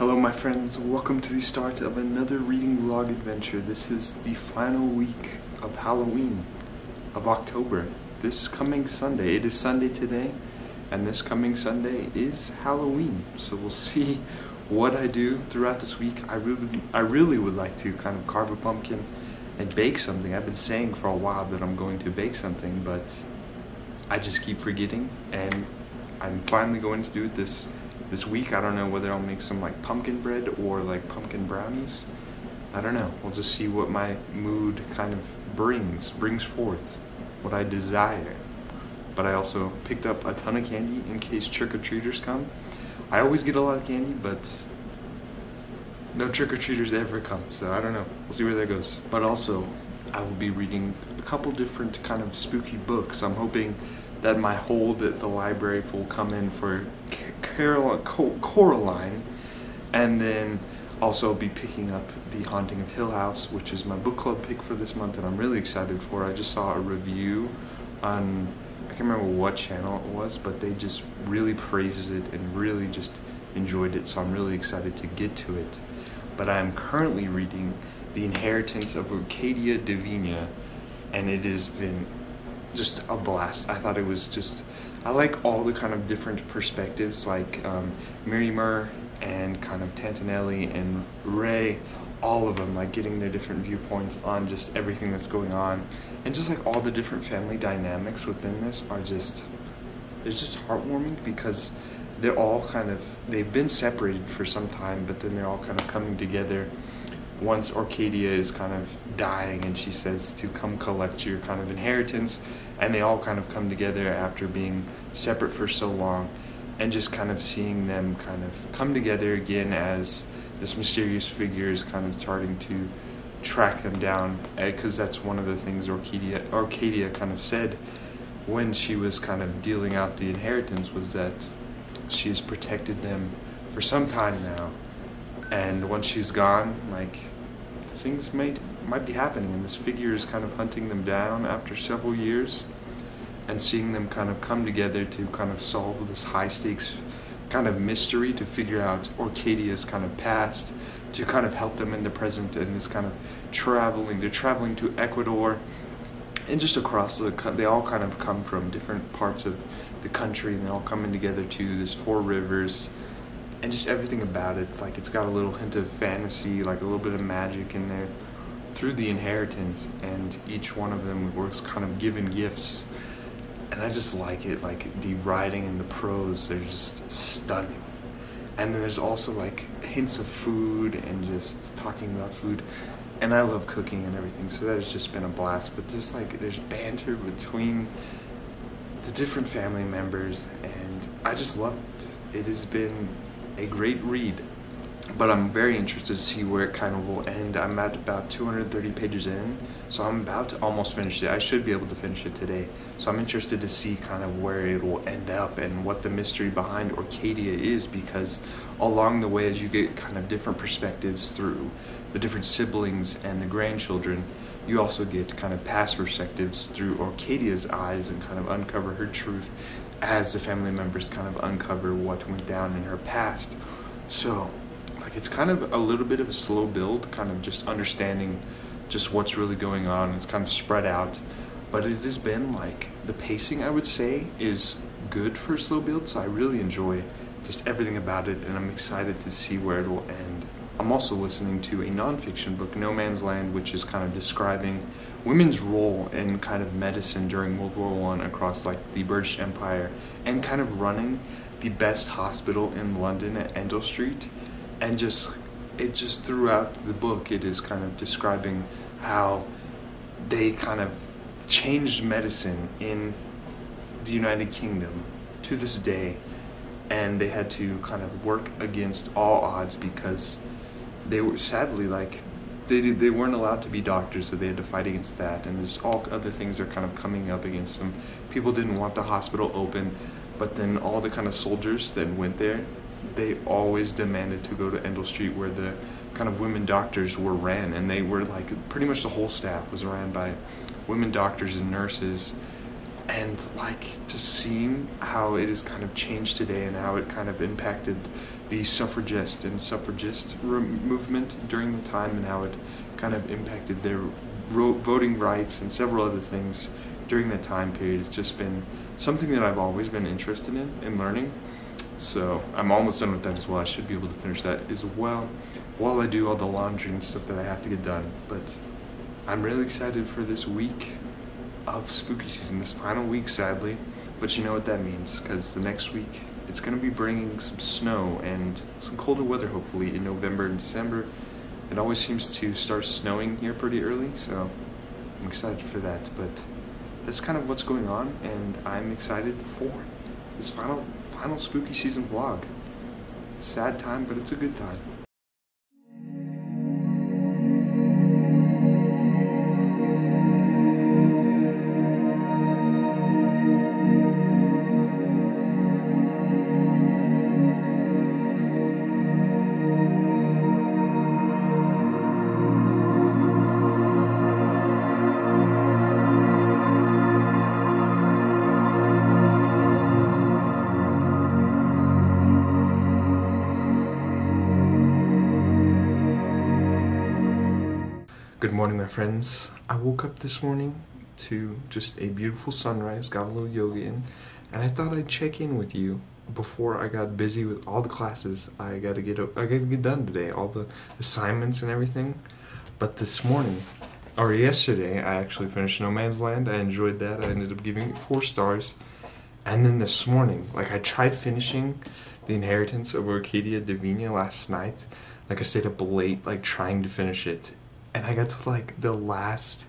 Hello my friends, welcome to the start of another reading vlog adventure. This is the final week of Halloween, of October. This coming Sunday, it is Sunday today, and this coming Sunday is Halloween. So we'll see what I do throughout this week. I really would like to kind of carve a pumpkin and bake something. I've been saying for a while that I'm going to bake something, but I just keep forgetting, and I'm finally going to do it this week. I don't know whether I'll make some like pumpkin bread or like pumpkin brownies. I don't know. We'll just see what my mood kind of brings forth, what I desire. But I also picked up a ton of candy in case trick-or-treaters come. I always get a lot of candy, but no trick-or-treaters ever come, so I don't know. We'll see where that goes. But also, I will be reading a couple different kind of spooky books. I'm hoping that my hold at the library will come in for Coraline, and then also be picking up The Haunting of Hill House, which is my book club pick for this month, and I'm really excited for. I just saw a review on, I can't remember what channel it was, but they just really praised it and really just enjoyed it, so I'm really excited to get to it. But I am currently reading The Inheritance of Arcadia Divina, and it has been just a blast. I thought it was just, I like all the kind of different perspectives, like Mirimer and kind of Tantanelli and Ray, all of them, like getting their different viewpoints on just everything that's going on, and just like all the different family dynamics within this are just, it's just heartwarming, because they're all kind of, they've been separated for some time, but then they're all kind of coming together once Arcadia is kind of dying, and she says to come collect your kind of inheritance, and they all kind of come together after being separate for so long, and just kind of seeing them kind of come together again as this mysterious figure is kind of starting to track them down, because that's one of the things Arcadia kind of said when she was kind of dealing out the inheritance, was that she has protected them for some time now, and once she's gone, like, things might be happening, and this figure is kind of hunting them down after several years, and seeing them kind of come together to kind of solve this high stakes kind of mystery, to figure out Arcadia's kind of past, to kind of help them in the present, and this kind of they're traveling to Ecuador, and just across they all kind of come from different parts of the country, and they're all coming together to this 4 rivers. And just everything about it, like, it's got a little hint of fantasy, like a little bit of magic in there through the inheritance, and each one of them was kind of given gifts, and I just like it. Like, the writing and the prose, they're just stunning. And then there's also like hints of food and just talking about food, and I love cooking and everything, so that has just been a blast. But there's banter between the different family members, and I just love it. It has been a great read, but I'm very interested to see where it kind of will end. I'm at about 230 pages in, so I'm about to almost finish it. I should be able to finish it today, so I'm interested to see kind of where it will end up and what the mystery behind Arcadia is, because along the way, as you get kind of different perspectives through the different siblings and the grandchildren, you also get kind of past perspectives through Arcadia's eyes, and kind of uncover her truth as the family members kind of uncover what went down in her past. So, like, it's kind of a little bit of a slow build, kind of just understanding just what's really going on. It's kind of spread out, but it has been, like, the pacing, I would say, is good for a slow build, so I really enjoy just everything about it, and I'm excited to see where it will end. I'm also listening to a nonfiction book, No Man's Land, which is kind of describing women's role in kind of medicine during World War I across like the British Empire, and kind of running the best hospital in London at Endell Street. And just throughout the book, it is kind of describing how they kind of changed medicine in the United Kingdom to this day, and they had to kind of work against all odds, because they were sadly, like, they weren't allowed to be doctors, so they had to fight against that, and there's all other things that are kind of coming up against them. People didn't want the hospital open, but then all the kind of soldiers that went there, they always demanded to go to Endell Street, where the kind of women doctors were ran, and they were like, pretty much the whole staff was ran by women doctors and nurses. And like, just seeing how it has kind of changed today, and how it kind of impacted the suffragist and suffragist movement during the time and how it kind of impacted their voting rights and several other things during that time period. It's just been something that I've always been interested in learning. So I'm almost done with that as well. I should be able to finish that as well while I do all the laundry and stuff that I have to get done. But I'm really excited for this week of spooky season, this final week sadly. But you know what that means, because the next week it's going to be bringing some snow and some colder weather hopefully in November and December. It always seems to start snowing here pretty early, so I'm excited for that. But that's kind of what's going on, and I'm excited for this final spooky season vlog. It's a sad time, but it's a good time. Good morning, my friends. I woke up this morning to just a beautiful sunrise, got a little yoga in, and I thought I'd check in with you before I got busy with all the classes I gotta get done today, all the assignments and everything. But this morning, or yesterday, I actually finished No Man's Land. I enjoyed that. I ended up giving it 4 stars. And then this morning, like, I tried finishing The Inheritance of Orchidia Divina last night. Like, I stayed up late, like, trying to finish it. And I got to like the last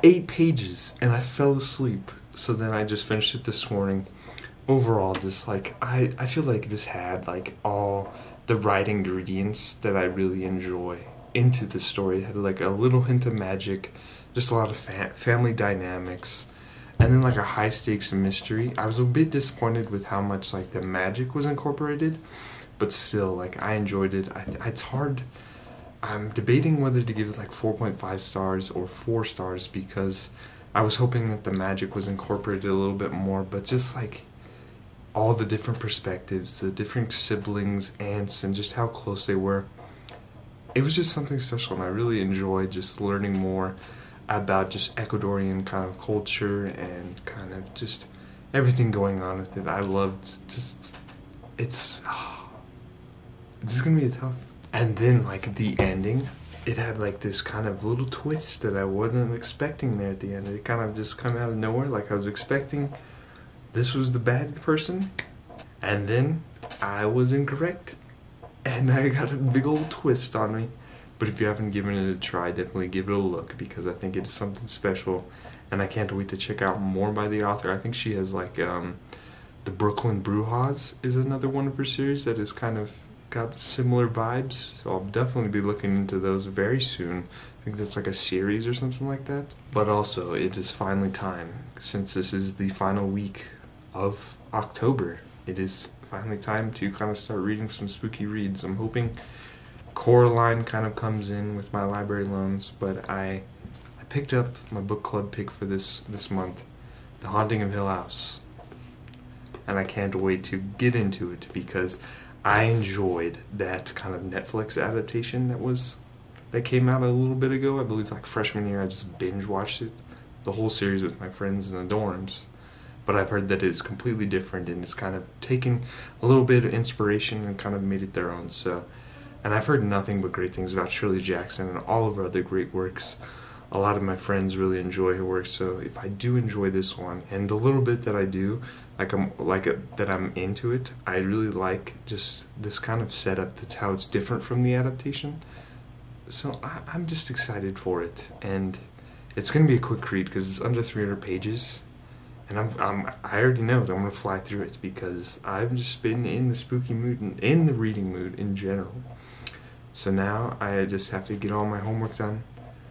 8 pages and I fell asleep. So then I just finished it this morning. Overall, just like I feel like this had like all the right ingredients that I really enjoy into the story. It had like a little hint of magic, just a lot of family dynamics, and then like a high stakes mystery. I was a bit disappointed with how much like the magic was incorporated, but still like I enjoyed it. It's hard. I'm debating whether to give it like 4.5 stars or 4 stars because I was hoping that the magic was incorporated a little bit more, but just like all the different perspectives, the different siblings, aunts, and just how close they were, it was just something special, and I really enjoyed just learning more about just Ecuadorian kind of culture and kind of just everything going on with it. I loved just, this is gonna be a tough. And then, like, the ending, it had, like, this kind of little twist that I wasn't expecting there at the end. It kind of just come out of nowhere. Like, I was expecting this was the bad person, and then I was incorrect. And I got a big old twist on me. But if you haven't given it a try, definitely give it a look, because I think it is something special. And I can't wait to check out more by the author. I think she has, like, the Brooklyn Brujas is another one of her series that is kind of got similar vibes, so I'll definitely be looking into those very soon. I think that's like a series or something like that. But also, it is finally time, since this is the final week of October, it is finally time to kind of start reading some spooky reads. I'm hoping Coraline kind of comes in with my library loans, but I picked up my book club pick for this month, The Haunting of Hill House, and I can't wait to get into it because I enjoyed that kind of Netflix adaptation that came out a little bit ago. I believe like freshman year, I just binge watched it, the whole series with my friends in the dorms. But I've heard that it's completely different and it's kind of taken a little bit of inspiration and kind of made it their own. So, and I've heard nothing but great things about Shirley Jackson and all of her other great works. A lot of my friends really enjoy her work, so if I do enjoy this one, and the little bit that I do, that I'm into it, I really like just this kind of setup. That's how it's different from the adaptation. So I'm just excited for it, and it's gonna be a quick read because it's under 300 pages, and I already know that I'm gonna fly through it because I've just been in the spooky mood and in the reading mood in general. So now I just have to get all my homework done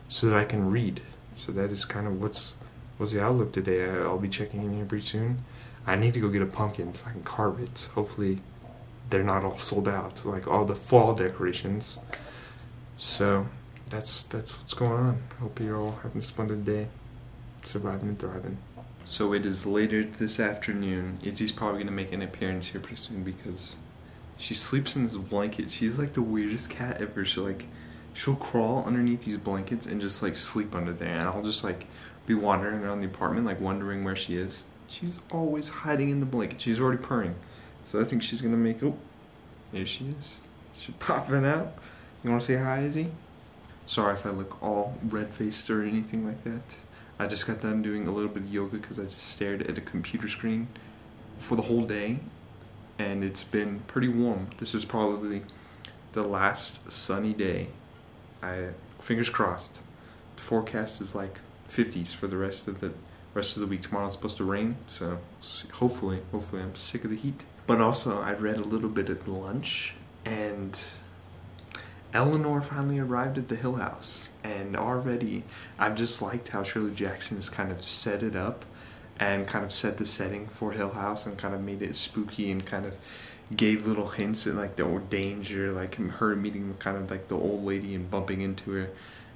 so that I can read. So that is kind of what's the outlook today. I'll be checking in here pretty soon. I need to go get a pumpkin so I can carve it. Hopefully they're not all sold out, like all the fall decorations. So that's what's going on. Hope you're all having a splendid day, surviving and thriving. So it is later this afternoon. Izzy's probably going to make an appearance here pretty soon because She sleeps in this blanket. She's like the weirdest cat ever. She'll crawl underneath these blankets and just like sleep under there, and I'll just like be wandering around the apartment like wondering where she is. She's always hiding in the blanket. She's already purring. So I think she's gonna make, oh, there she is. She's popping out. You wanna say hi, Izzy? Sorry if I look all red-faced or anything like that. I just got done doing a little bit of yoga because I just stared at a computer screen for the whole day, and it's been pretty warm. This is probably the last sunny day. Fingers crossed. The forecast is like 50s for the rest of the week. Tomorrow's supposed to rain, so hopefully I'm sick of the heat. But also, I read a little bit at lunch, and Eleanor finally arrived at the Hill House, and already I've just liked how Shirley Jackson has kind of set it up and kind of set the setting for Hill House and kind of made it spooky and kind of gave little hints at like the danger, like her meeting kind of like the old lady and bumping into her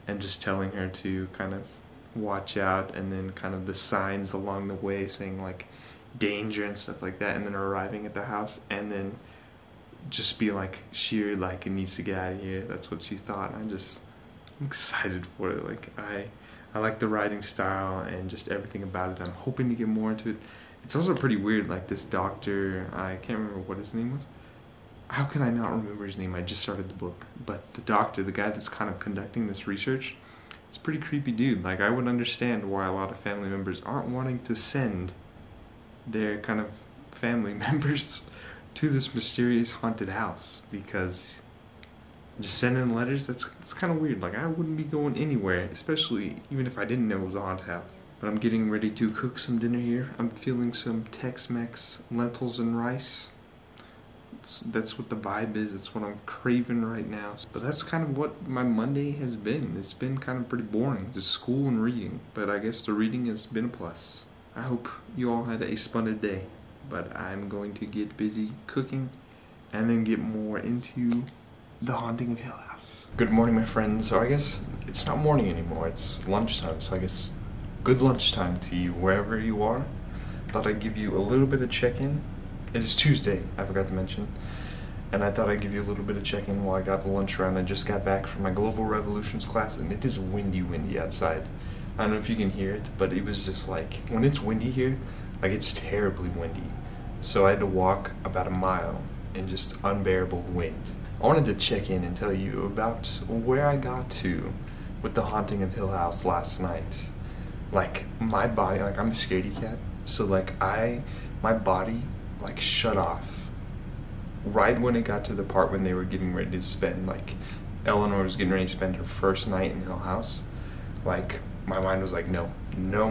and just telling her to kind of watch out, and then kind of the signs along the way saying like danger and stuff like that, and then arriving at the house and then just be like she like needs to get out of here. That's what she thought. I'm excited for it. Like I like the writing style and just everything about it. I'm hoping to get more into it. It's also pretty weird, like this doctor, I can't remember what his name was. How can I not remember his name? I just started the book. But the doctor, the guy that's kind of conducting this research, is a pretty creepy dude. Like, I would understand why a lot of family members aren't wanting to send their kind of family members to this mysterious haunted house, because just sending letters, that's kind of weird. Like, I wouldn't be going anywhere, especially even if I didn't know it was a haunted house. But I'm getting ready to cook some dinner here. I'm feeling some Tex-Mex lentils and rice. That's what the vibe is. It's what I'm craving right now. But that's kind of what my Monday has been. It's been kind of pretty boring. Just school and reading. But I guess the reading has been a plus. I hope you all had a splendid day. But I'm going to get busy cooking and then get more into The Haunting of Hill House. Good morning, my friends. So I guess it's not morning anymore. It's lunchtime. So I guess good lunchtime to you wherever you are. Thought I'd give you a little bit of check-in. It is Tuesday, I forgot to mention. And I thought I'd give you a little bit of check-in while I got the lunch around. I just got back from my Global Revolutions class, and it is windy outside. I don't know if you can hear it, but it was just like, when it's windy here, like it's terribly windy. So I had to walk about a mile in just unbearable wind. I wanted to check in and tell you about where I got to with The Haunting of Hill House last night. Like, my body, like, I'm a scaredy cat, so like my body like shut off right when it got to the part when they were getting ready to spend, like, Eleanor was getting ready to spend her first night in Hill House. Like, my mind was like, no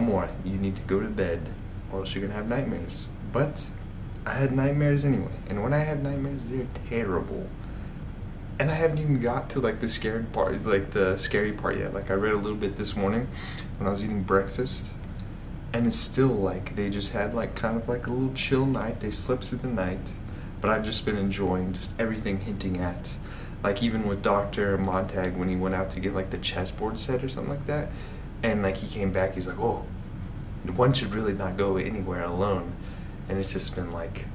more, you need to go to bed or else you're gonna have nightmares. But I had nightmares anyway, and when I have nightmares, they're terrible. And I haven't even got to like the scary part yet. Like, I read a little bit this morning when I was eating breakfast, and it's still like they just had like kind of like a little chill night. They slept through the night, but I've just been enjoying just everything hinting at, like, even with Dr. Montag when he went out to get like the chessboard set or something like that, and like he came back, he's like, oh, one should really not go anywhere alone. And it's just been like,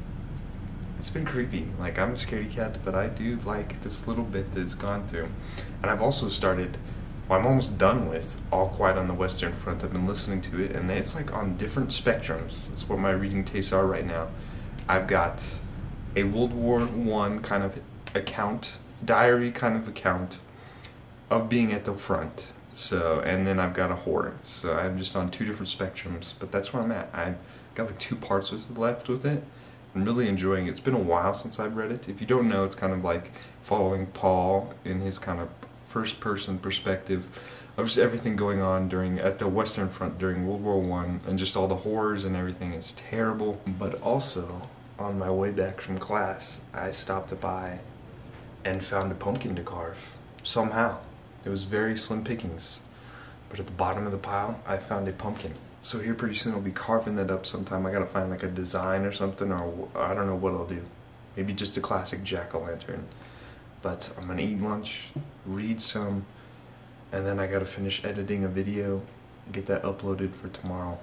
it's been creepy. Like, I'm a scaredy cat, but I do like this little bit that it's gone through. And I've also started, well, I'm almost done with All Quiet on the Western Front. I've been listening to it, and it's like on different spectrums. That's what my reading tastes are right now. I've got a World War I kind of account, diary kind of account of being at the front. So, and then I've got a horror. So I'm just on two different spectrums, but that's where I'm at. I've got like 2 parts left with it. I'm really enjoying it. It's been a while since I've read it. If you don't know, it's kind of like following Paul in his kind of first-person perspective of just everything going on at the Western Front during World War I, and just all the horrors and everything. It's terrible. But also, on my way back from class, I stopped by and found a pumpkin to carve. Somehow. It was very slim pickings. But at the bottom of the pile, I found a pumpkin. So here pretty soon I'll be carving that up sometime. I gotta find like a design or something, or I don't know what I'll do. Maybe just a classic jack-o'-lantern. But I'm gonna eat lunch, read some, and then I gotta finish editing a video, get that uploaded for tomorrow.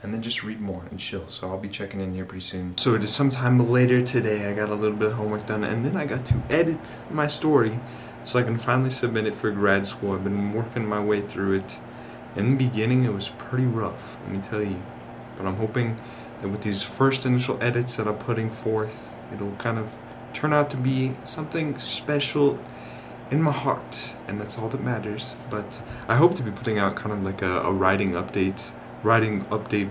and then just read more and chill. So I'll be checking in here pretty soon. So it is sometime later today. I got a little bit of homework done, and then I got to edit my story so I can finally submit it for grad school. I've been working my way through it. In the beginning, it was pretty rough, let me tell you. But I'm hoping that with these first initial edits that I'm putting forth, it'll kind of turn out to be something special in my heart, and that's all that matters. But I hope to be putting out kind of like a writing update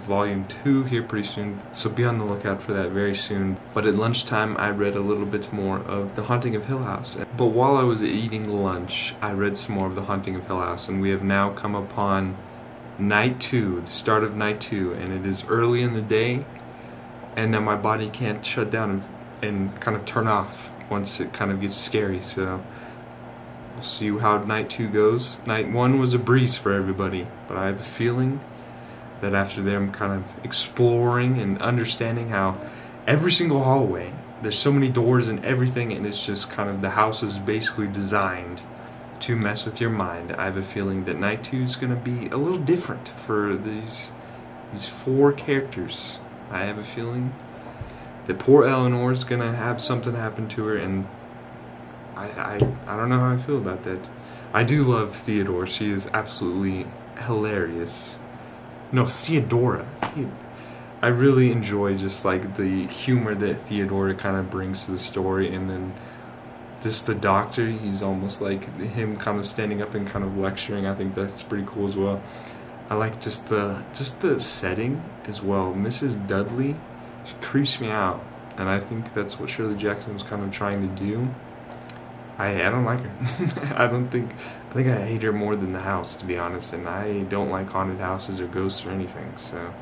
volume 2 here pretty soon, so be on the lookout for that very soon. But at lunchtime I read a little bit more of The Haunting of Hill House, but while I was eating lunch I read some more of The Haunting of Hill House, and we have now come upon night 2, the start of night 2, and it is early in the day, and now my body can't shut down and kind of turn off once it kind of gets scary. So we'll see how night 2 goes. Night 1 was a breeze for everybody, but I have a feeling that after them kind of exploring and understanding how every single hallway, there's so many doors and everything, and it's just kind of, the house is basically designed to mess with your mind. I have a feeling that night 2 is going to be a little different for these 4 characters. I have a feeling that poor Eleanor is going to have something happen to her, and I don't know how I feel about that. I do love Theodore. She is absolutely hilarious. No, Theodora. I really enjoy just like the humor that Theodora kind of brings to the story, and then just the doctor, he's almost like him kind of standing up and kind of lecturing. I think that's pretty cool as well. I like just the setting as well. Mrs. Dudley, she creeps me out, and I think that's what Shirley Jackson was kind of trying to do. I don't like her. I think I hate her more than the house, to be honest, and I don't like haunted houses or ghosts or anything. So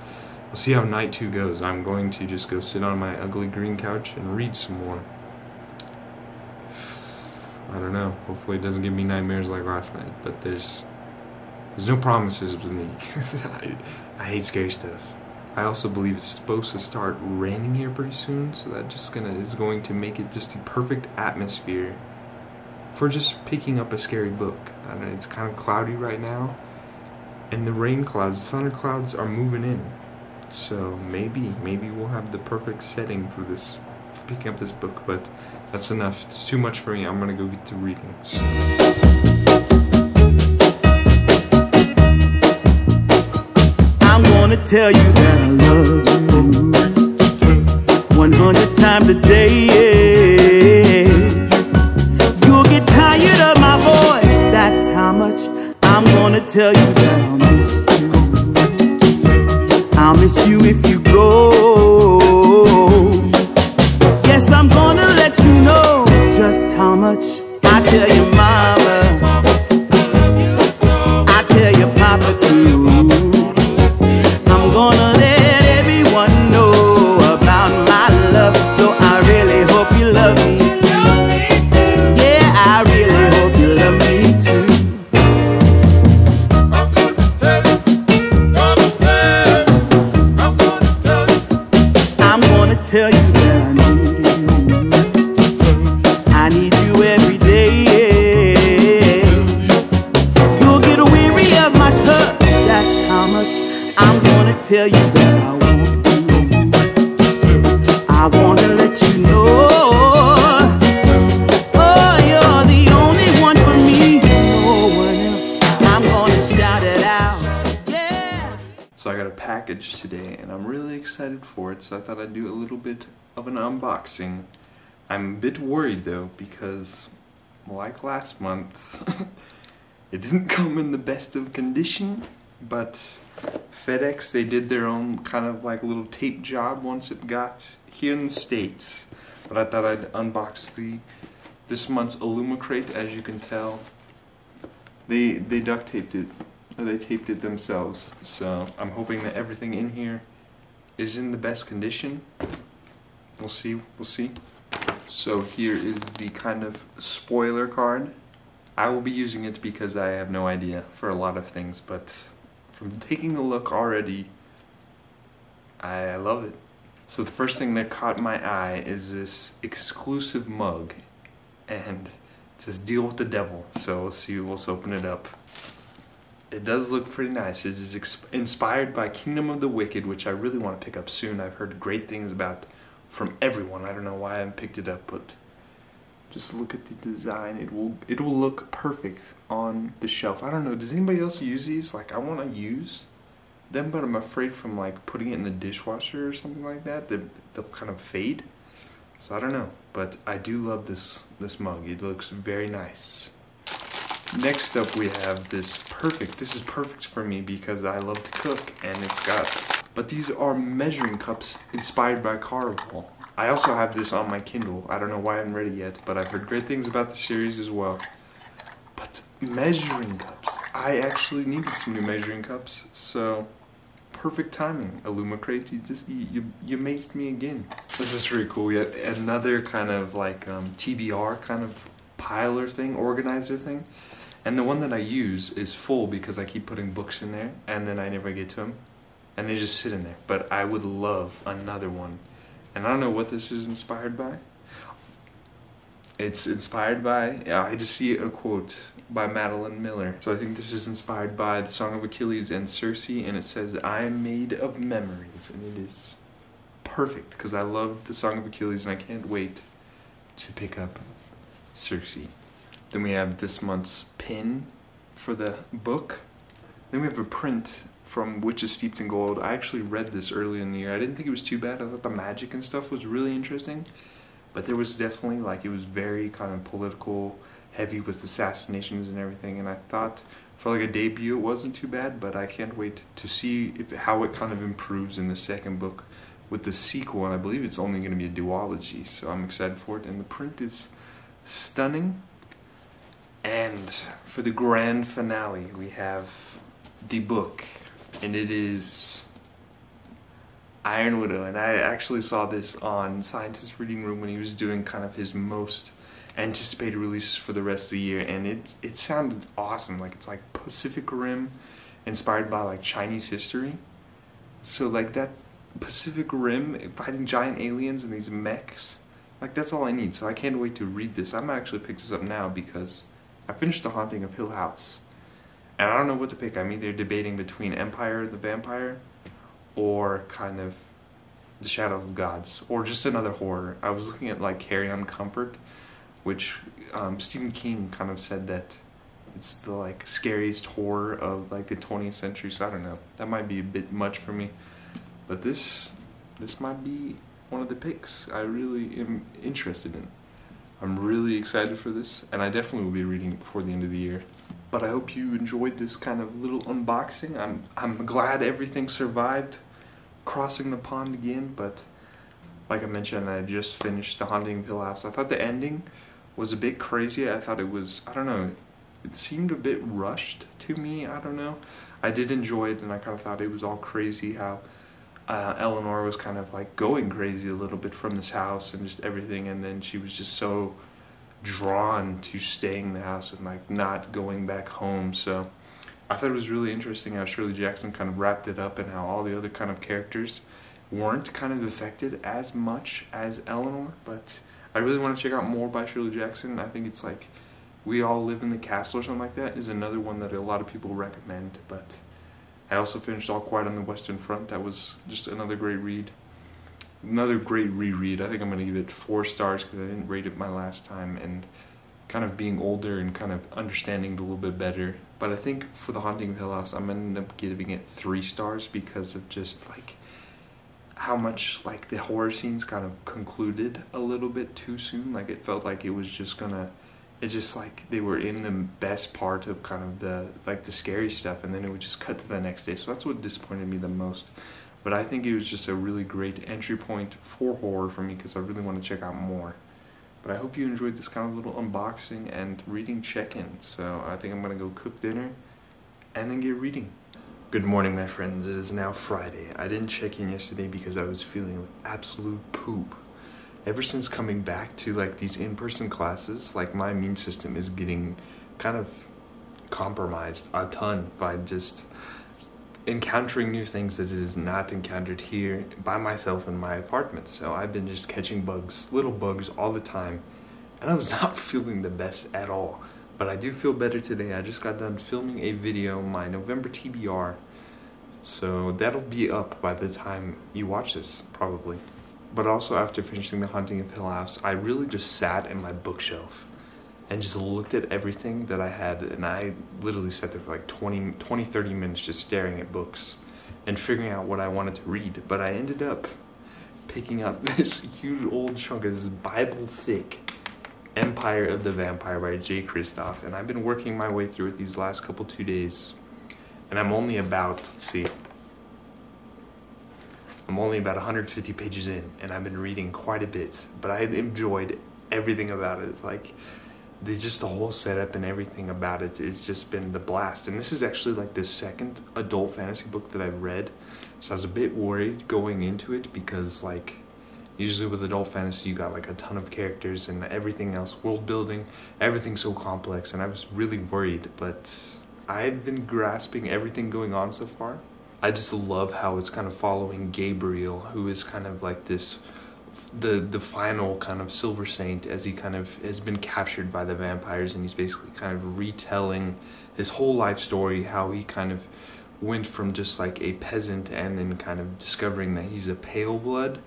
we'll see how night 2 goes. I'm going to just go sit on my ugly green couch and read some more. I don't know. Hopefully it doesn't give me nightmares like last night, but there's no promises with me. I hate scary stuff. I also believe it's supposed to start raining here pretty soon, so that is going to make it just the perfect atmosphere for just picking up a scary book. I don't know, it's kind of cloudy right now, and the rain clouds, the thunder clouds are moving in. So maybe we'll have the perfect setting for picking up this book, but that's enough. It's too much for me. I'm gonna go get to reading. So. I'm gonna tell you that I love you 100 times a day. You'll get tired of my voice, that's how much I'm gonna tell you that I'll miss you. I'll miss you if you go. Yes, I'm gonna let you know just how much I tell your mama, I tell your papa too. I'm gonna let everyone know about my love, so I really hope you love me too. Yeah, I really hope you love me too. I'm gonna tell you that I need you. I need you every day. You'll get weary of my touch, that's how much I'm gonna tell you that I want you. I wanna let you know, oh, you're the only one for me, no one else. I'm gonna shout it out, yeah. So I got a package today, and I'm really excited for it, so I thought I'd do a little bit of an unboxing. I'm a bit worried though, because like last month, it didn't come in the best of condition, but FedEx, they did their own kind of like little tape job once it got here in the States. But I thought I'd unbox this month's Illumicrate. As you can tell, they duct taped it, or they taped it themselves. So I'm hoping that everything in here is in the best condition. We'll see. So here is the kind of spoiler card. I will be using it because I have no idea for a lot of things, but from taking a look already, I love it. So the first thing that caught my eye is this exclusive mug, and it says "Deal with the Devil." So let's see. Let's open it up. It does look pretty nice. It is inspired by Kingdom of the Wicked, which I really want to pick up soon. I've heard great things about from everyone. I don't know why I haven't picked it up, but just look at the design. It will look perfect on the shelf. I don't know. Does anybody else use these? Like, I want to use them, but I'm afraid from like putting it in the dishwasher or something like that, they'll kind of fade. So I don't know, but I do love this mug. It looks very nice. Next up we have this perfect. This is perfect for me because I love to cook, and but these are measuring cups inspired by carve. I also have this on my Kindle. I don't know why I haven't read it yet, but I've heard great things about the series as well. But measuring cups. I actually needed some new measuring cups, so perfect timing. Illumicrate, you amazed me again. This is pretty cool. Yet another kind of like TBR kind of piler thing, organizer thing. And the one that I use is full because I keep putting books in there, and then I never get to them, and they just sit in there. But I would love another one. And I don't know what this is inspired by. It's inspired by, I just see a quote by Madeline Miller. So I think this is inspired by the Song of Achilles and Circe, and it says, "I am made of memories," and it is perfect because I love the Song of Achilles, and I can't wait to pick up Circe. Then we have this month's pin for the book. Then we have a print from Witches Steeped in Gold. I actually read this early in the year. I didn't think it was too bad. I thought the magic and stuff was really interesting. But there was definitely, like, it was very kind of political, heavy with assassinations and everything. And I thought for like a debut it wasn't too bad, but I can't wait to see how it kind of improves in the second book with the sequel. And I believe it's only going to be a duology, so I'm excited for it. And the print is stunning. And for the grand finale, we have the book, and it is Iron Widow. And I actually saw this on Scientist Reading Room when he was doing kind of his most anticipated releases for the rest of the year, and it sounded awesome. Like, it's like Pacific Rim inspired by like Chinese history. So like that Pacific Rim fighting giant aliens and these mechs, like, that's all I need. So I can't wait to read this. I might actually pick this up now because I finished The Haunting of Hill House, and I don't know what to pick. I'm either debating between Empire the Vampire or kind of The Shadow of the Gods, or just another horror. I was looking at like Carry On Comfort, which Stephen King kind of said that it's the like scariest horror of like the 20th century. So I don't know. That might be a bit much for me, but this might be one of the picks I really am interested in. I'm really excited for this, and I definitely will be reading it before the end of the year. But I hope you enjoyed this kind of little unboxing. I'm glad everything survived crossing the pond again, but like I mentioned, I just finished The Haunting of Hill House. I thought the ending was a bit crazy. I thought it was, I don't know, it seemed a bit rushed to me. I don't know. I did enjoy it, and I kind of thought it was all crazy how Eleanor was kind of like going crazy a little bit from this house and just everything, and then she was just so drawn to staying in the house and like not going back home. So I thought it was really interesting how Shirley Jackson kind of wrapped it up, and how all the other kind of characters weren't kind of affected as much as Eleanor. But I really want to check out more by Shirley Jackson. I think it's like We All Live in the Castle or something like that is another one that a lot of people recommend. But I also finished All Quiet on the Western Front. That was just another great read. Another great reread. I think I'm going to give it 4 stars because I didn't rate it my last time, and kind of being older and kind of understanding it a little bit better. But I think for The Haunting of Hill House, I'm going to end up giving it 3 stars because of just like how much like the horror scenes kind of concluded a little bit too soon. Like, it felt like it was just gonna, it just like they were in the best part of kind of the like the scary stuff, and then it would just cut to the next day. So that's what disappointed me the most. But I think it was just a really great entry point for horror for me because I really want to check out more. But I hope you enjoyed this kind of little unboxing and reading check-in. So I think I'm going to go cook dinner and then get reading. Good morning, my friends. It is now Friday. I didn't check in yesterday because I was feeling like absolute poop. Ever since coming back to like these in-person classes, like my immune system is getting kind of compromised a ton by just encountering new things that it is not encountered here by myself in my apartment. So I've been just catching bugs, little bugs all the time, and I was not feeling the best at all. But I do feel better today. I just got done filming a video, my November TBR. So that'll be up by the time you watch this, probably. But also after finishing The Haunting of Hill House, I really just sat in my bookshelf and just looked at everything that I had. And I literally sat there for like 30 minutes just staring at books and figuring out what I wanted to read. But I ended up picking up this huge old chunk of this Bible-thick Empire of the Vampire by J. Kristoff, and I've been working my way through it these last 2 days, and I'm only about, I'm only about 150 pages in, and I've been reading quite a bit, but I enjoyed everything about it. Like, just the whole setup and everything about it, it's just been the blast. And this is actually like the second adult fantasy book that I've read, so I was a bit worried going into it because, like, usually with adult fantasy, you got like a ton of characters and everything else, world building, everything's so complex, and I was really worried, but I've been grasping everything going on so far. I just love how it's kind of following Gabriel, who is kind of like this, the final kind of Silver Saint, as he kind of has been captured by the vampires, and he's basically kind of retelling his whole life story, how he kind of went from just like a peasant and then kind of discovering that he's a pale blood,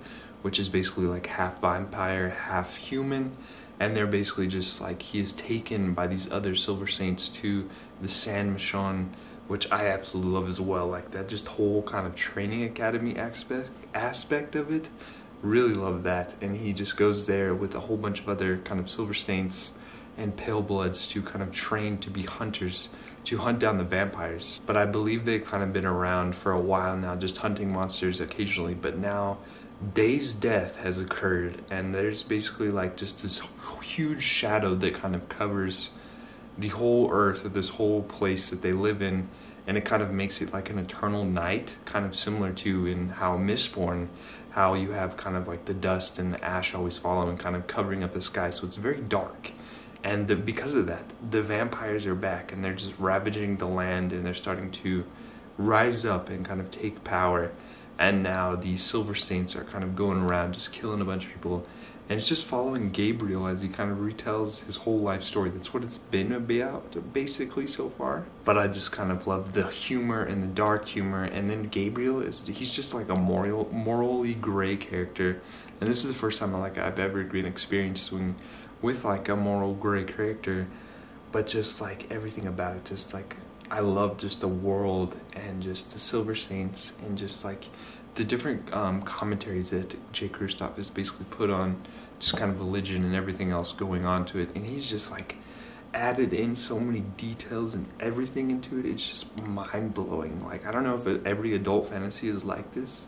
which is basically like half vampire, half human, and they're basically just like, he is taken by these other Silver Saints to the San Michon, which I absolutely love as well. Like that just whole kind of training academy aspect of it, really love that. And he just goes there with a whole bunch of other kind of Silver Saints and pale bloods to kind of train to be hunters, to hunt down the vampires. But I believe they've kind of been around for a while now, just hunting monsters occasionally, but now Day's death has occurred, and there's basically like just this huge shadow that kind of covers the whole earth, or this whole place that they live in, and it kind of makes it like an eternal night, kind of similar to in how Mistborn, how you have kind of like the dust and the ash always following, kind of covering up the sky, so it's very dark. And because of that, the vampires are back, and they're just ravaging the land, and they're starting to rise up and kind of take power. And now these Silver Saints are kind of going around just killing a bunch of people. And it's just following Gabriel as he kind of retells his whole life story. That's what it's been about, basically, so far. But I just kind of love the humor and the dark humor. And then Gabriel, he's just like a morally gray character. And this is the first time I've ever been experiencing with like a moral gray character. But just like everything about it, just like, I love just the world and just the Silver Saints and just like the different commentaries that J. Kristoff has basically put on just kind of religion and everything else going on to it. And he's just like added in so many details and everything into it. It's just mind-blowing. Like, I don't know if every adult fantasy is like this,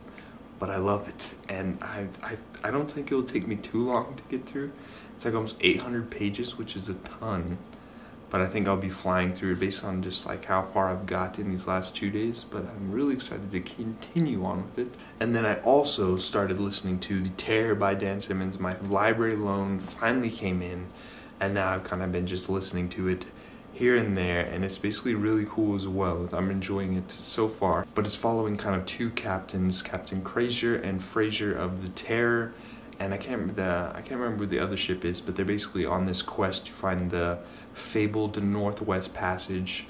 but I love it. And I don't think it'll take me too long to get through. It's like almost 800 pages, which is a ton. But I think I'll be flying through it based on just like how far I've got in these last 2 days. But I'm really excited to continue on with it. And then I also started listening to The Terror by Dan Simmons. My library loan finally came in, and now I've kind of been just listening to it here and there, and it's basically really cool as well. I'm enjoying it so far. But it's following kind of two captains, Captain Fraser and Fraser of The Terror. And I can't remember who the other ship is, but they're basically on this quest to find the fabled Northwest Passage,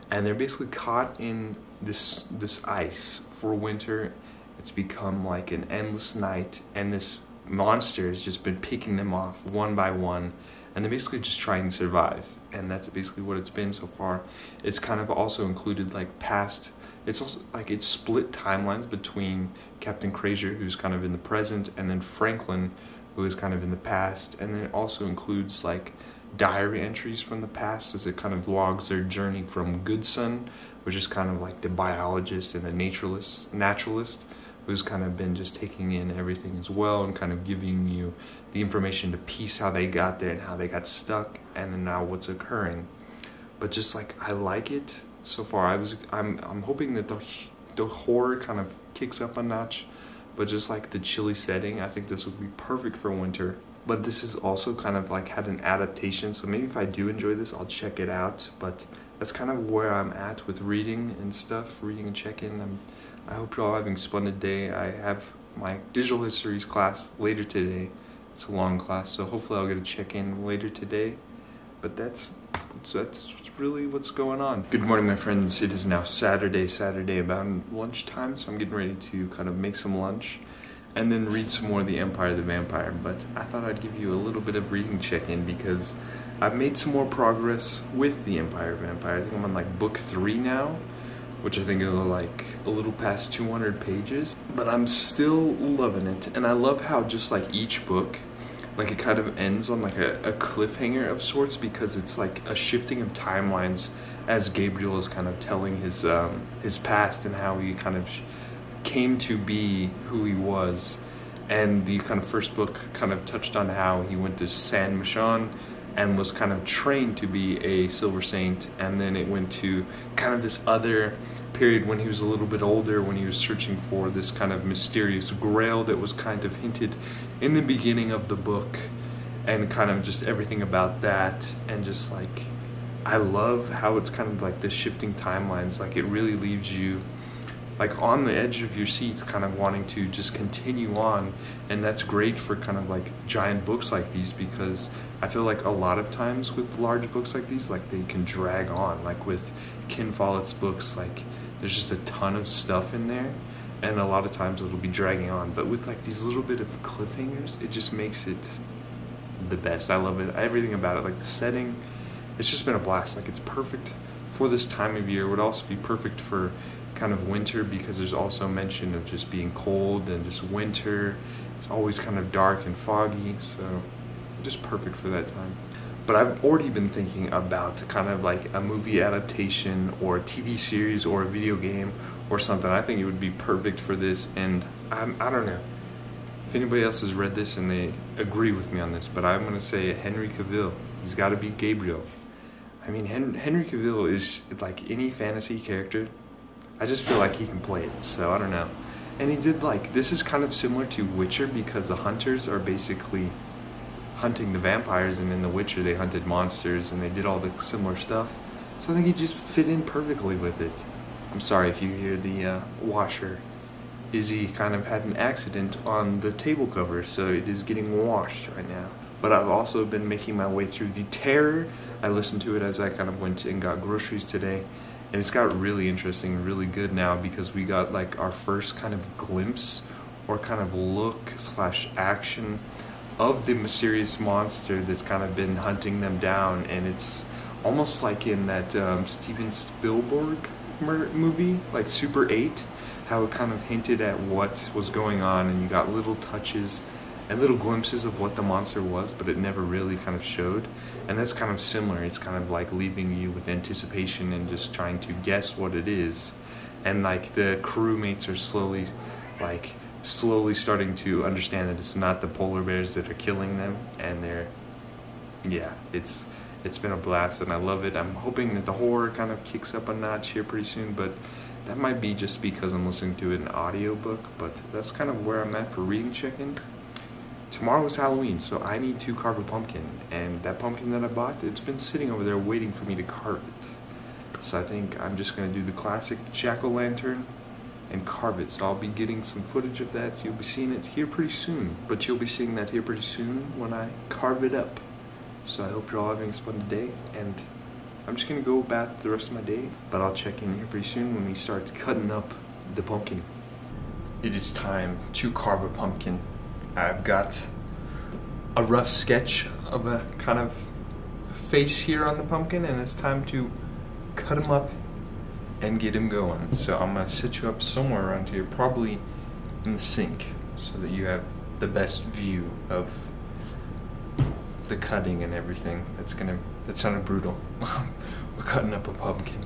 and they're basically caught in this ice for winter. It's become like an endless night, and this monster has just been picking them off one by one, and they're basically just trying to survive. And that's basically what it's been so far. It's kind of also included like past. It's also like it's split timelines between Captain Fraser, who's kind of in the present, and then Franklin, who is kind of in the past. And then it also includes like diary entries from the past, as it kind of logs their journey from Goodson, which is kind of like the biologist and the naturalist, who's kind of been just taking in everything as well and kind of giving you the information to piece how they got there and how they got stuck, and then now what's occurring. But just like, I like it so far. I'm hoping that the horror kind of kicks up a notch, but just like the chilly setting, I think this would be perfect for winter. But this is also kind of like had an adaptation, so maybe if I do enjoy this, I'll check it out. But that's kind of where I'm at with reading and stuff, reading and checking. I hope you're all having a splendid day. I have my digital histories class later today. It's a long class, so hopefully I'll get a check-in later today. But that's So that's really what's going on. Good morning, my friends. It is now Saturday about lunchtime, so I'm getting ready to kind of make some lunch and then read some more of The Empire of the Vampire. But I thought I'd give you a little bit of reading check-in because I've made some more progress with The Empire of the Vampire. I think I'm on like book 3 now, which I think is like a little past 200 pages. But I'm still loving it, and I love how just like each book, like it kind of ends on like a cliffhanger of sorts, because it's like a shifting of timelines as Gabriel is kind of telling his past and how he kind of came to be who he was. And the kind of first book kind of touched on how he went to San Michon and was kind of trained to be a Silver Saint, and then it went to kind of this other period when he was a little bit older, when he was searching for this kind of mysterious grail that was kind of hinted in the beginning of the book, and kind of just everything about that. And just like, I love how it's kind of like this shifting timelines, like it really leaves you like on the edge of your seat, kind of wanting to just continue on. And that's great for kind of like giant books like these, because I feel like a lot of times with large books like these, like they can drag on. Like with Ken Follett's books, like there's just a ton of stuff in there, and a lot of times it'll be dragging on. But with like these little bit of cliffhangers, it just makes it the best. I love it, everything about it. Like the setting, it's just been a blast. Like it's perfect for this time of year. It would also be perfect for kind of winter, because there's also mention of just being cold and just winter. It's always kind of dark and foggy, so just perfect for that time. But I've already been thinking about kind of like a movie adaptation or a TV series or a video game or something. I think it would be perfect for this, and I don't know if anybody else has read this and they agree with me on this, but I'm going to say Henry Cavill. He's got to be Gabriel. I mean, Henry Cavill is like any fantasy character. I just feel like he can play it, so I don't know. And he did like, this is kind of similar to Witcher, because the hunters are basically hunting the vampires, and in The Witcher they hunted monsters and they did all the similar stuff. So I think he just fit in perfectly with it. I'm sorry if you hear the washer. Izzy kind of had an accident on the table cover, so it is getting washed right now. But I've also been making my way through The Terror. I listened to it as I kind of went and got groceries today. And it's got really interesting, really good now, because we got like our first kind of glimpse or kind of look / action of the mysterious monster that's kind of been hunting them down. And it's almost like in that Steven Spielberg movie, like Super 8, how it kind of hinted at what was going on, and you got little touches and little glimpses of what the monster was, but it never really kind of showed. And that's kind of similar. It's kind of like leaving you with anticipation and just trying to guess what it is. And like the crewmates are slowly starting to understand that it's not the polar bears that are killing them, and it's been a blast, and I love it. I'm hoping that the horror kind of kicks up a notch here pretty soon, but that might be just because I'm listening to it in an audiobook. But that's kind of where I'm at for reading check-in. Tomorrow is Halloween, so I need to carve a pumpkin, and that pumpkin that I bought, it's been sitting over there waiting for me to carve it. So I think I'm just going to do the classic jack-o'-lantern and carve it. So I'll be getting some footage of that, so you'll be seeing it here pretty soon. But you'll be seeing that here pretty soon when I carve it up. So I hope you're all having a fun day, and I'm just going to go about the rest of my day, but I'll check in here pretty soon when we start cutting up the pumpkin. It is time to carve a pumpkin. I've got a rough sketch of a kind of face here on the pumpkin, and it's time to cut him up and get him going. So I'm going to set you up somewhere around here, probably in the sink, so that you have the best view of the cutting and everything. That sounded brutal. We're cutting up a pumpkin.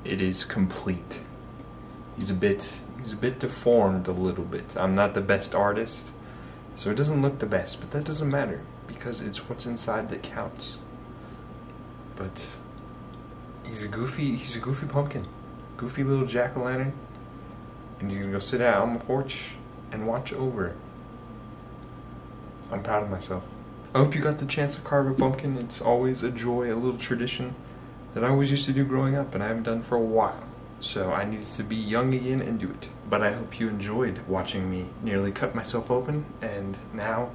it is complete. He's a bit deformed a little bit. I'm not the best artist, so it doesn't look the best, but that doesn't matter because it's what's inside that counts. But he's a goofy pumpkin, goofy little jack-o'-lantern, and he's gonna go sit out on the porch and watch over. I'm proud of myself. I hope you got the chance to carve a pumpkin. It's always a joy, a little tradition that I always used to do growing up and I haven't done for a while. So I needed to be young again and do it. But I hope you enjoyed watching me nearly cut myself open, and now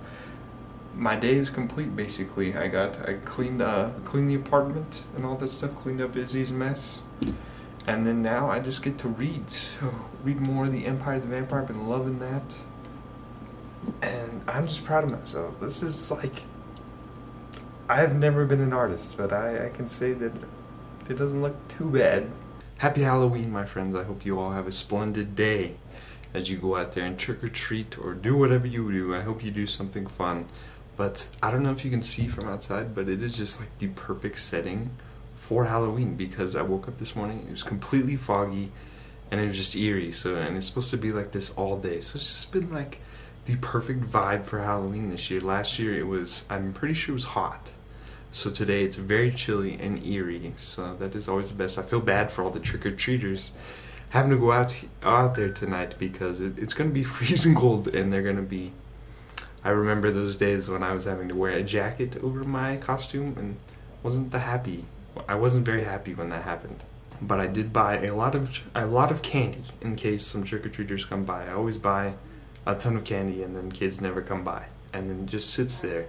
my day is complete basically. I cleaned the apartment and all that stuff, cleaned up Izzy's mess. And then now I just get to read. So read more of the Empire of the Vampire. I've been loving that. And I'm just proud of myself. This is like, I have never been an artist, but I can say that it doesn't look too bad. Happy Halloween, my friends. I hope you all have a splendid day as you go out there and trick-or-treat or do whatever you do. I hope you do something fun. But I don't know if you can see from outside, but it is just like the perfect setting for Halloween, because I woke up this morning, it was completely foggy, and it was just eerie. And it's supposed to be like this all day. So it's just been like the perfect vibe for Halloween this year. Last year it was, I'm pretty sure it was hot. So today it's very chilly and eerie, so that is always the best. I feel bad for all the trick-or-treaters having to go out there tonight, because it's going to be freezing cold, and they're going to be... I remember those days when I was having to wear a jacket over my costume, and I wasn't very happy when that happened. But I did buy a lot of candy in case some trick-or-treaters come by. I always buy a ton of candy, and then kids never come by, and then it just sits there.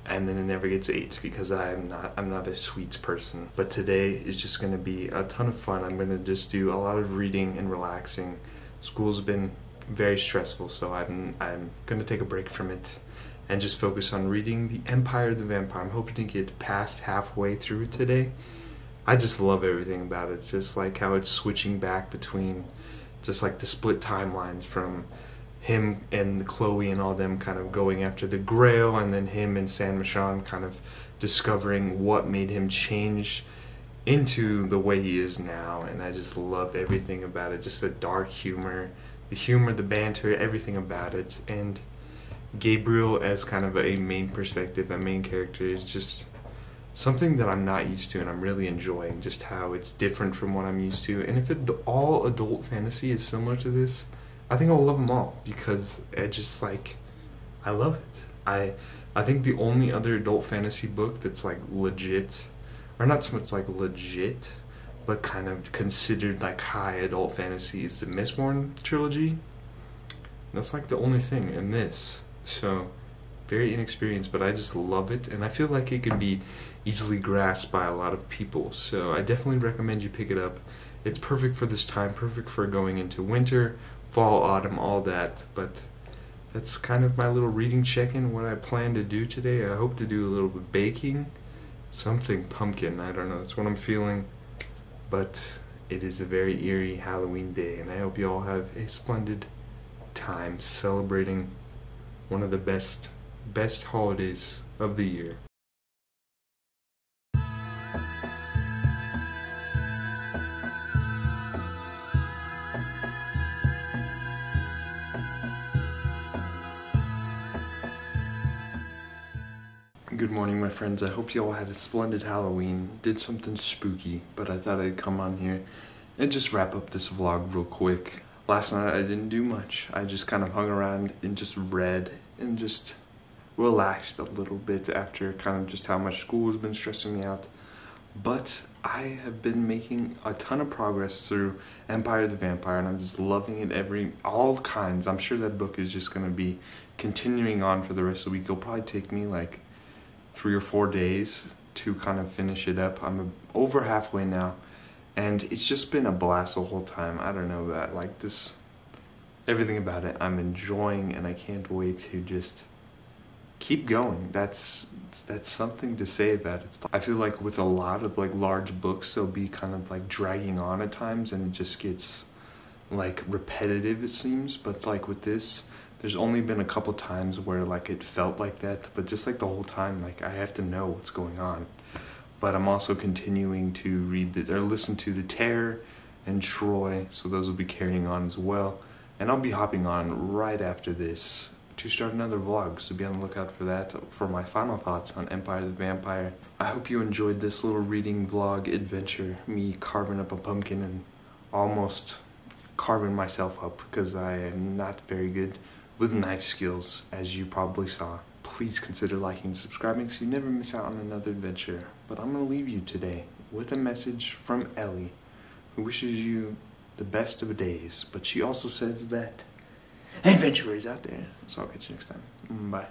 And then it never gets ate because I'm not a sweets person. But today is just going to be a ton of fun. I'm going to just do a lot of reading and relaxing. School's been very stressful, so I'm going to take a break from it and just focus on reading The Empire of the Vampire. I'm hoping to get past halfway through it today. I just love everything about it. It's just like how it's switching back between just like the split timelines from him and Chloe and all them kind of going after the Grail, and then him and San Michon kind of discovering what made him change into the way he is now. And I just love everything about it. Just the dark humor, the banter, everything about it. And Gabriel as kind of a main perspective, a main character, is just something that I'm not used to, and I'm really enjoying just how it's different from what I'm used to. And if all adult fantasy is similar to this, I think I'll love them all, because I love it. I think the only other adult fantasy book that's like legit, or not so much like legit, but kind of considered like high adult fantasy is the Mistborn trilogy. That's like the only thing in this. So very inexperienced, but I just love it, and I feel like it can be easily grasped by a lot of people. So I definitely recommend you pick it up. It's perfect for this time, perfect for going into winter, fall, autumn, all that. But that's kind of my little reading check-in, what I plan to do today. I hope to do a little bit of baking, something pumpkin, I don't know, that's what I'm feeling. But it is a very eerie Halloween day, and I hope you all have a splendid time celebrating one of the best holidays of the year. Good morning, my friends. I hope you all had a splendid Halloween, did something spooky, but I thought I'd come on here and just wrap up this vlog real quick. Last night I didn't do much. I just kind of hung around and just read and just relaxed a little bit after kind of just how much school has been stressing me out. But I have been making a ton of progress through Empire of the Vampire, and I'm just loving it all kinds. I'm sure that book is just going to be continuing on for the rest of the week. It'll probably take me like 3 or 4 days to kind of finish it up. I'm over halfway now, and it's just been a blast the whole time. I don't know about like this, everything about it I'm enjoying, and I can't wait to just keep going. That's something to say about it. I feel like with a lot of like large books, they'll be kind of like dragging on at times, and it just gets like repetitive, it seems. But like with this, there's only been a couple times where like it felt like that, but just like the whole time, like I have to know what's going on. But I'm also continuing to listen to The Terror and Troy, so those will be carrying on as well. And I'll be hopping on right after this to start another vlog, so be on the lookout for that, for my final thoughts on Empire the Vampire. I hope you enjoyed this little reading vlog adventure, me carving up a pumpkin and almost carving myself up, because I am not very good with knife skills, as you probably saw. Please consider liking and subscribing so you never miss out on another adventure. But I'm going to leave you today with a message from Ellie, who wishes you the best of days, but she also says that adventure is out there. So I'll catch you next time. Bye.